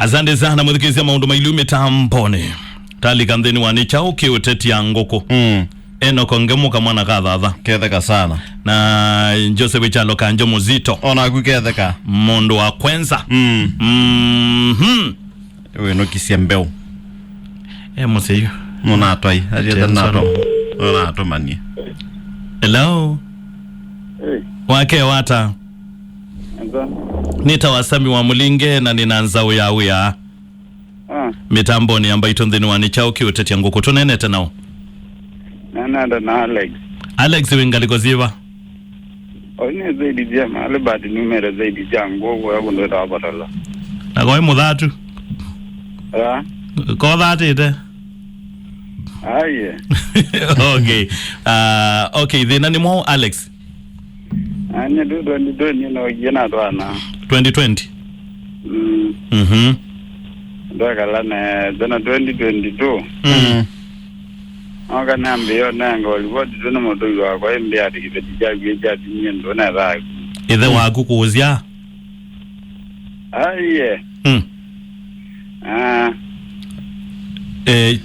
Asante sana mudhikizia maundu mailume tampone. Tali kandheni wanichao KIUTETYA NGUKU. Eno kongemuka mwana kadha. Ketheka sana. Na Joseph Chalo kanjo muzito. Ona kuketheka. Mundu wa kwenza. Ewe no kisiembeo. Museyo. Muna atwai. Ajeta nato. Ona ato mani. Hello. Hey. Wake wata. Nita wasami wa mulinge na ninanza uya. Mitambo ni mbaitu ndhini wanichao KIUTETYA NGUKU. Tunene tenao. Nanda na Alex. Alex wingaliko ziva. Oine zaidi jema. Alibadi numere zaidi jangu. Yabu ndo wabatala. Na kwa himu dhatu? Kwa dhatu ite? Aye. Okay. Okay, then nani mwaho Alex? Anye do 2020 no jena doana. 2020? Doka lane zana 2022. Oka nambiyo nango liwadi zana motoyo kwa mbia tikijagi nyendo na ragu. Ithe waku kuuzia? Aye.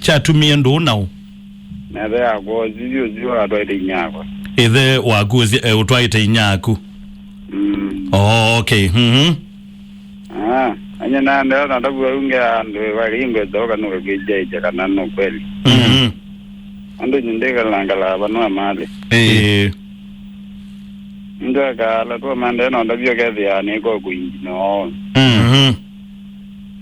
Chatu miendo nao? Na rea kwa ziyo atwaite nyako. Ithe waku utwaite nyaku? Oh, okay. Anya nanda natabu unge ando walingo doka nuka kijeje kanano kweli. Ando nyindeka langala banua mali. Ndo kala to mande no ndabyo kethi ani ko kuingi no.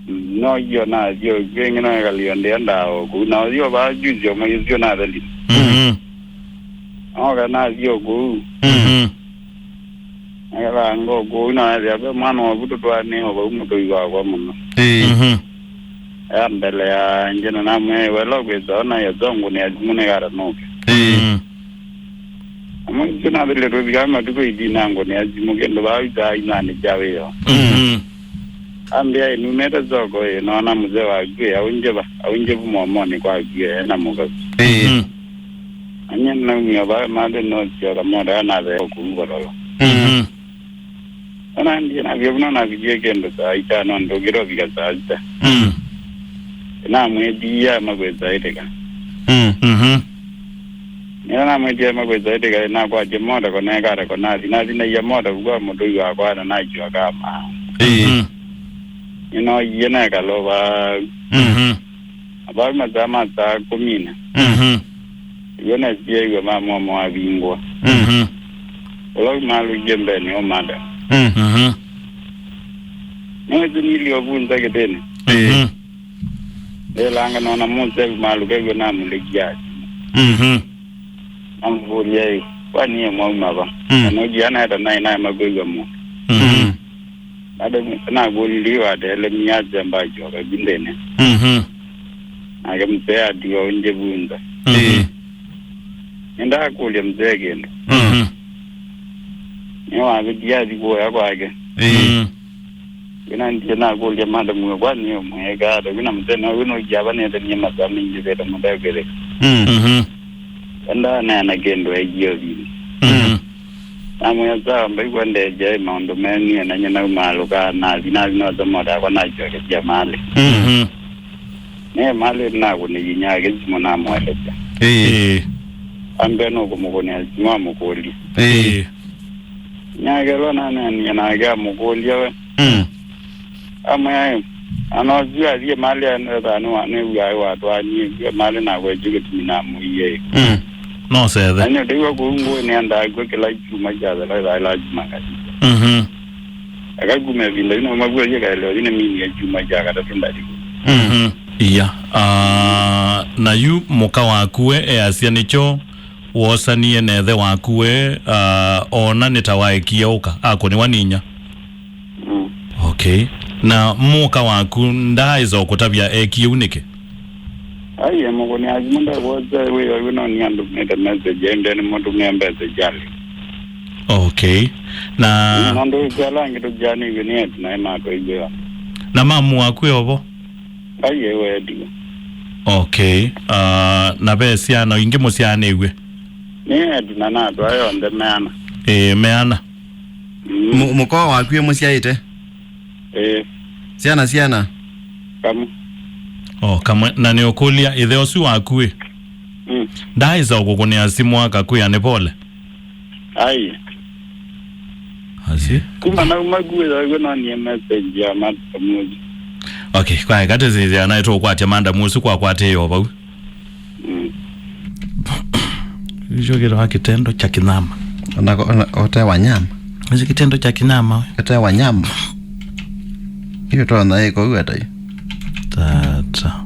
No yo na yo gwengi na kalio ndao ku na yo ba jujo ma yo na dali. Oga na yo ku. Ela ngo ku na ya be mano butu to ani o umuto yo kwa muno. Ambele ya njena na mwe welo kwezo na ya zongu ni azimune gara no. Muna vile robiga matuko idinango ni azimuke ndo baita inani jawe yo. Ambia inumeta zoko no na mzee wa gwe aunjebu momoni kwa gwe na muga. Anya na mwa ba made no sio moda na be okuboro. Ana ndiye na byo na bije kendo sa ita no ndo giro biga sa ita. Na mwedi ya magweza iteka. Nina mwedi magweza iteka na kwa jemoda ko na gara ko na na ya moda kwa modo ya kwa na jwa kama. Yena kaloba. Aba mazama ta komina. Yona je mama mwa bingwa. Ola malu jembe ni omada. Mwezi niliyovunza kedene. Elanga nona muse malu kego na mulegia. Amvulie kwani mwa maba. No jana hata na magwego mo. Ada na goliwa de miaje ambacho kabindene. Akamtea dio nje bunda. Nenda kule mzege. Niwa bidia digo ya kwake. Ina ndiye na kule madamu kwani mwega da bina mtena wino jaba ne da nyama za mingi da mudagere. Anda na gendo ejio bi. Amoya za mbai kwende je maundo meni na nyana maluka na no za moda kwa na joke jamali. Ne mali na ko ni nyaage mona mo eleja. Ambe no ko mo ko ni azima mo ko li. Nyaage lo na na ga mo ko li we. Amaya anojua ali mali ana no ne uya wa to ani mali na ko jige timina mo ye. No say that. Anya dewa kungu ni anda go kila juma jaza la juma kati. Aga gume vinda ino magwe je ka leo ina mini ya juma jaga da tunda diko. Iya. Na yu muka wakuwe asia nicho wosanie nethe wakuwe ona nitawaekia uka ako ni waninya. Okay. Na muka waku ndaiza okutabya ekiunike. Aye mo ni azimunda woza we no ni andu meta message ende ni modu membeze jali. Okay. Na ndo jala ngito jani gene na ma to ibe. Na mamu waku yobo? Aye we di. Okay. Na be siana ingi mo siana ewe. Ne dina na to ayo nde meana. Meana. Muko waku musia ite? Siana. Kamu. Oh, kamwe na ni okulia ithe osu wakue. Ndaiza okukunia simu akakuya ne pole. Ai. Asi? Kuma na umaguwe za na ni message ya mata moja. Okay, kwa kate zizi anaitwa kwatia manda musu kwa kwate yo bau. Jogero hakitendo cha kinama. Ote wanyama. Hizi kitendo cha kinama. Ote wanyama. Hiyo to na iko huwa tai. Tata.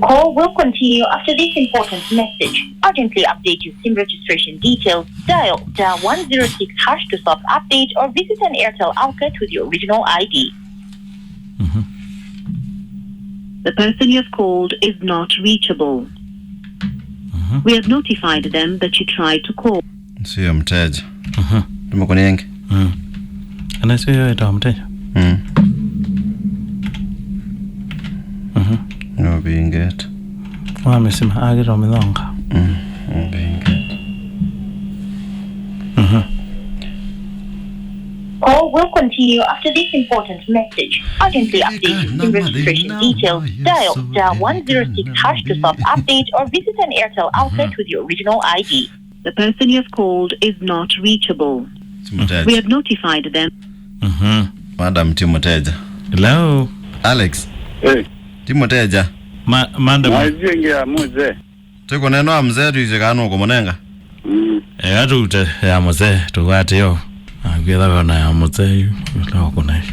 Call will continue after this important message. Urgently update your SIM registration details. Dial *106# to stop update or visit an Airtel outlet with your original ID. The person you have called is not reachable. We have notified them that you tried to call. Sio mteja. Tumekonienge. Ana sio ita mteja. No being it. Wamesema agero mlonga. Being it. Call will continue after this important message. Urgently update your SIM registration details. Dial *106# to stop update or visit an Airtel outlet with your original ID. The person you have called is not reachable. We have notified them. Madam Timoteja. Hello. Alex. Hey. Timoteja. Madam. Mazingira muze. Tuko neno mzee tuize kanu kumonenga. Atute ya mzee tukwate yo. Agwetha kona ya mzee yu. Lo kuna.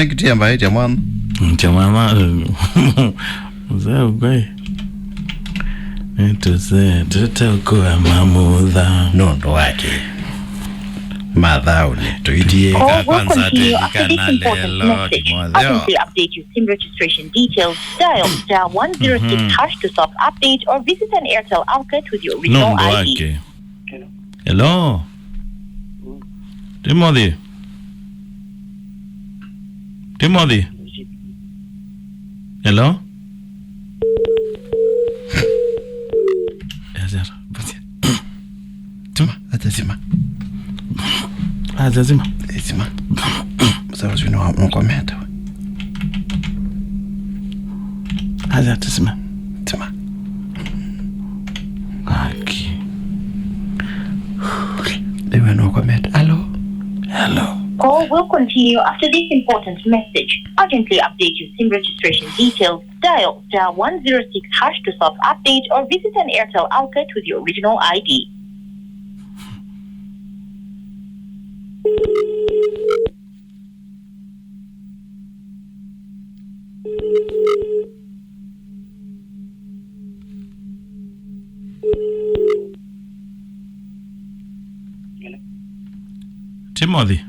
Kitia mbaiti ya mwana. Tia mama. Mzee ugwe. Nituze tutokua mamudha. Nondo wake. Madhauli tuitie kwanza tekana lelo Urgently update your SIM registration details. Dial *106# to stop update or visit an Airtel outlet with your original ID. Hello. Timothy. Hello. Tuma, atazima. Azazima. Zima. Sawa sio no comment. Azatazima. Tuma. Aki. Dewe no comment. Hello. Call will continue after this important message. Urgently update your SIM registration details. Dial *106# to stop update or visit an Airtel outlet with your original ID. Timothy.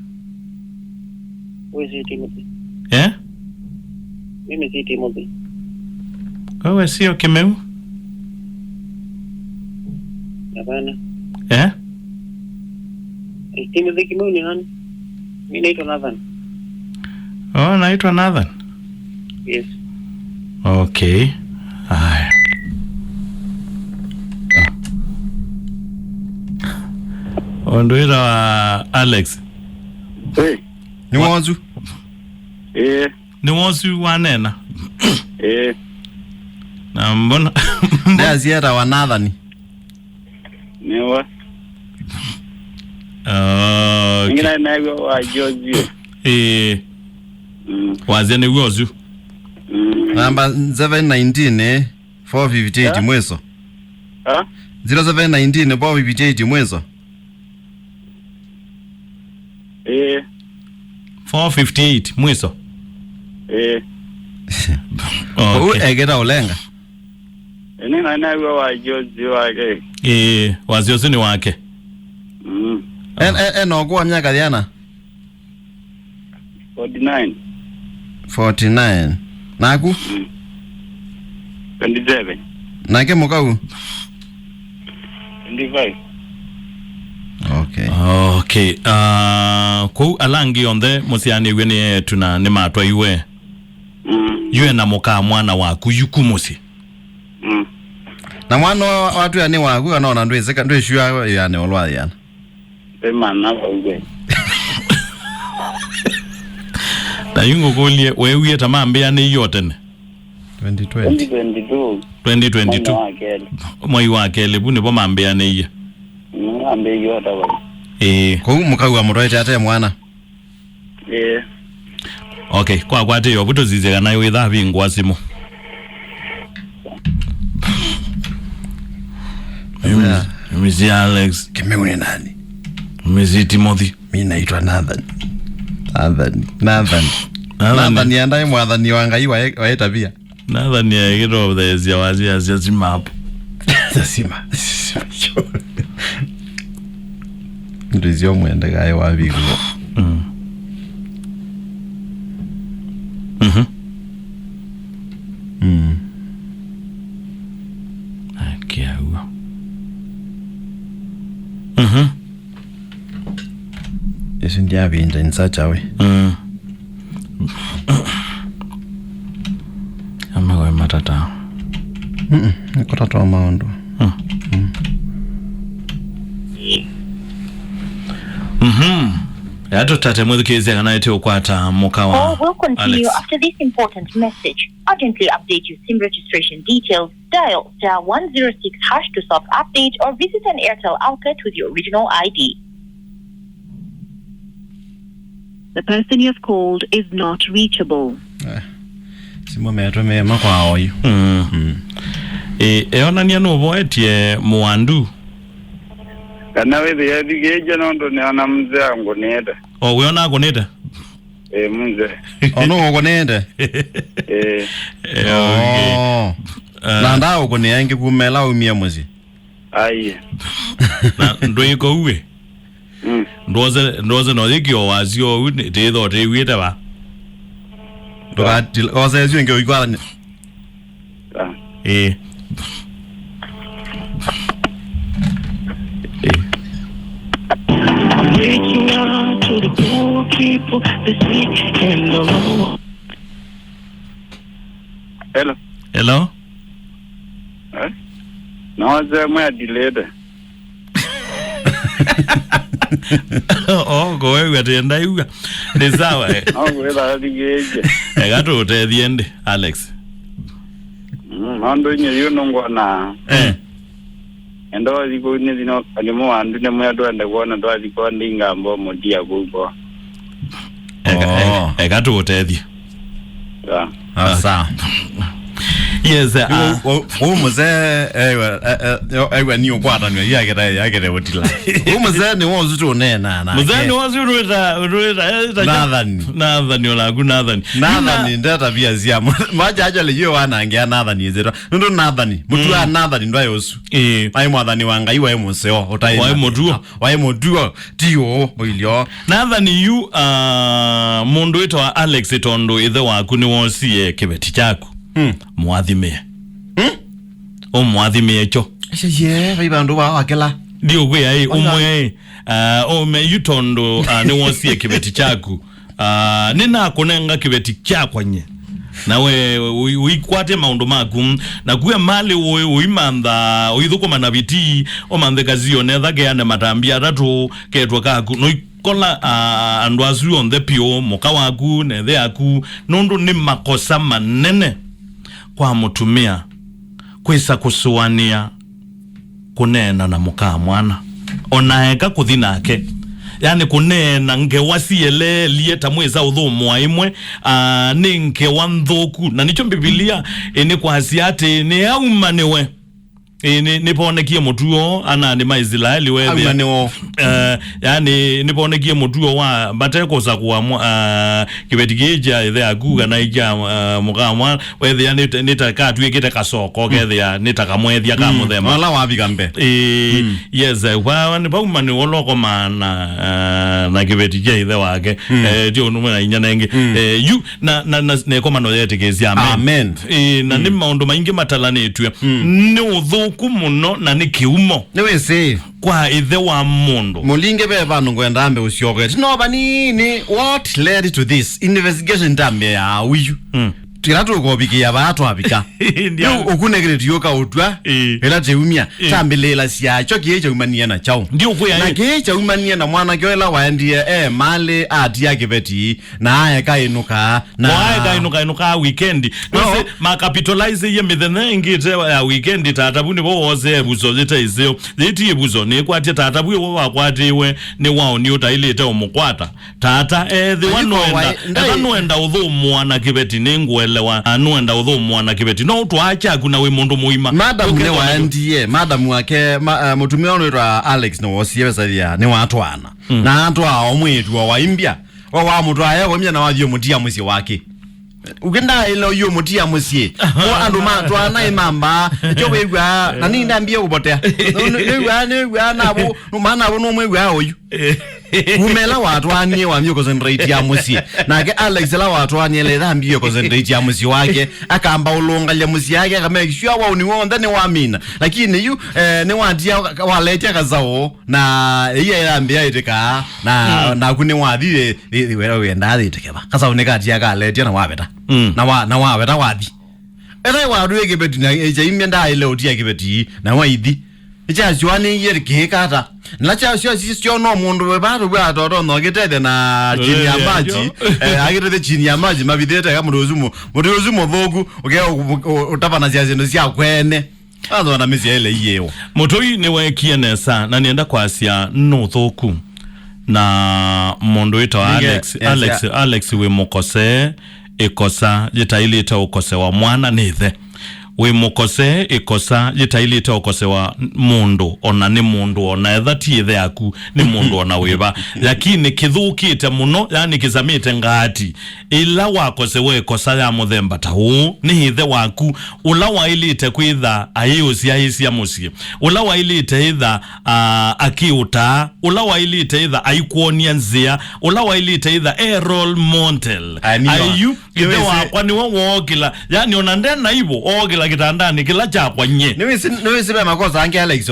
Who is it, Timothy? Eh? Mimi si Timothy. Wewe sio Kimeu? Hapana. Eh? Timothy Kimeu ni nani? Mimi naitwa Nathan. Oh, naitwa Nathan. Yes. Okay. Haya. Ondoira wa Alex. Hey. Ni mwanzu. Ni mwanzu wanena. Na mbona Ndia ziara wa Nathan. Newa. Okay. Ngina nayo wa George. Wazeni wozu. Namba 719 458 mweso. 0719 458 mweso. 458 mwiso. Okay. Egera olenga. Ngina nayo wa George wake. Waziosi ni wake. Ogwa miaka diana. 49. Naku? 27. Nake mukau? 25. Okay. Ku alangi onde musiani wene tuna ne matwa iwe. Yue na muka mwana waku yukumusi. Na mwana watu ya ni waku anona ndwe seka ndwe shua ya ne olwa yana. sema na wewe na yungukulie wewe tamambia ni yote ne 2022 mwai wa kele bune bo mambia ne ye ambe yote wa ko mukawa muroite ate mwana okay kwa kwate yo butozizeka nayo witha bingwa simu Mimi Alex Kimemune nani Mimi Timothy mimi naitwa Nathan niandaye mwathani wangai wa tabia Nathan ya giro the yawazi as map sima ndizio mwende gae wa bigo akia huo Yesu ndia binda nsachawe amawe matata nikotatoa maondo yato tate mwedhukezi anaite ukwata mukawa Or will continue after this important message. Urgently update your SIM registration details. Dial *106# to self-update or visit an Airtel outlet with your original ID. The person you have called is not reachable. Simo meto mema kwa oyo eonania nubo etie muandu kana wewe yabigeje nondo ne ana mzee wangu nenda we ona goneta mzee ono ogonende na ndao kone yange kumela umia mwezi ai na ndoiko uwe ndoze no yikyo wazio une tedo te wieta ba dokati oze zyo nge ikwala ni reaching out to the poor people this week in the Lord. Hello nawaza mwa dilede go wewe atenda yuga ni sawa wewe yabigeje gato te diende Alex mando nye yuno ngona endo aziko ne dino alimo andu ne moya do ande gona do aziko ndinga mbo modia gugo gato te di sawa yes umuze ewe ni ukwata ni yagere wotila umuze ni wozu nena na muze ni wozu ruita Nathan olagu Nathan ndata bia zia maja aja le yo wanangia Nathan yezero ndo Nathan mutu wa Nathan ndo ayosu ai mwathani wangai wa museo otai wa moduo tio oilio Nathan you mundu itwa Alex Tondo ithe waku ni wosie kibeti chaku mwathime mwathime cho ye baibandu ba wakela dio gwe ai umwe me yutondo ni wosie kibeti chaku nina kunenga kibeti chakwanye nawe uikwate maundu maku na kuya mali uimanda uithukuma na biti omanthe kazio netha geane matambia atatu ketwa kaku no kola andu azu on the pio moka waku nethe yaku nundu ni makosa manene kwa mutumia kwisa kusuania kunena na muka mwana onaeka kuthinake yani kunena nge wasiele lieta mweza udhumu imwe ni nke wandhoku na nicho Biblia ni kwa asiate ni aumaniwe niponekie mutuo ana ni maizraeli wewe yani niponekie mutuo wa bateko za kwa kibetigeja ithe aguga na ija mukamwa wewe yani nitakatu yekete kasoko kethe ya nitakamwethia kamuthema wala wabigambe yes wa ni baumani woloko mana na kibetigeja ithe wake dio nume na inya nenge you na nekomano yetegezia amen na ni maundu maingi matalanetwe ni udhuku muno na ni kiumo niwe save kwa ithe wa mundu mulinge be bantu ngwenda ambe usyoke no banini what led to this investigation tambe ya wiyu tiratu ko bikia batu abika ndio ukunegere tiyoka utwa ela teumia tambelela siacho kiecha umania na chao ndio kuya na kiecha umania na mwana kyoela waendie male ati yake beti na aya kainuka na aya kainuka weekend nose makapitalize ye mithene ngite ya weekend tatabuni boze buzo zita izio ziti buzo ne kwati tatabu yo wakwatiwe ne wao ni utailete omukwata tata the one wenda uthumwana kibeti nengwelewa anuenda uthumwana kibeti no twacha kuna we mundu muima madam ne waendie madam wake mutumia onera Alex no wosiyesalia ne watwana na atwa omwetu waimbia wa mutu aya wamya na wathio mutia musi wake ugenda ilo yo mutia musi mo andu matwa na imamba chobegwa na ni ndambia ubotea ne na bo mana bo no mwegwa oyu kumela watu anie wa myo concentrate ya musi na ke Alex la watu anie le dhambio concentrate ya musi wake akamba ulonga ya musi yake kama sure wa uniwonda ne wamina lakini yu ne watia waletea kazao na iye dhambia iteka na kuni wathi wera wenda itekeba kasa unekati ya kaletea na wabeta na wabeta wathi era wadu ekebeti na ejaimenda ile otia kebeti na waidi ijazwane yeri kata nacha sio no mundu webatu bwa toto no getete na chini ya maji agirete chini ya maji mabidete kama mudozumo thogu utapa na ziazi ndo sia kwene azo na misi ile yewo mutoi ni wekie nesa na nienda kwa asia no thoku na mundu ito Alex we mukose ikosa jitailita ukose wa mwana nithe we mukose ikosa jitailita ukose wa mundu ona ni mundu ona ethati ithe yaku ni mundu ona weba lakini kithukite muno yani kizamite ngati ila wakose we kosa ya muthemba ta hu ni ithe waku ula wailite kwitha ayusi ahisia musie ula wailite itha akiuta ula wailite itha aikuonia nzia ula wailite itha role model ayu ithe wakwa ni wokila yani ona ndena ibo ogila kitandani kila cha kwa nye niwe sibe makosa ange Alex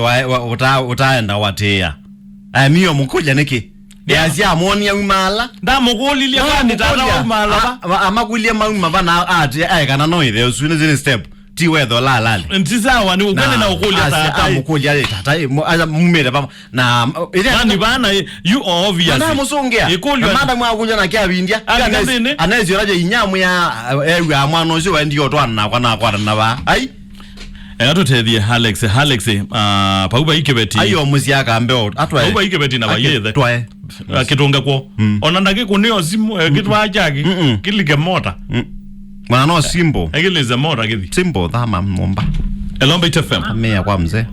utaenda watea mio mukuja niki yazi amonia umala nda mukulilia kandi tata umala amakulia mauma bana ati kana no ile usune zine step ti weather la ntisawa ni ukene na ukulia tata mukulia tata mumere baba na nani bana you obvious na musongea mada mwakuja na kya bindia anezi raje inyamu ya ewe amwano zo wendi otwana kwa na ba ai egato tethie Alex pauba ikebeti ayo muziaka ambeo atwa pauba ikebeti na bayethe twae kitunga kwo ona ndake kunio simu kitwa jaki kilike mota mwana no simple ekilize mota kithi simple thama momba elombe itfm amea kwa mzee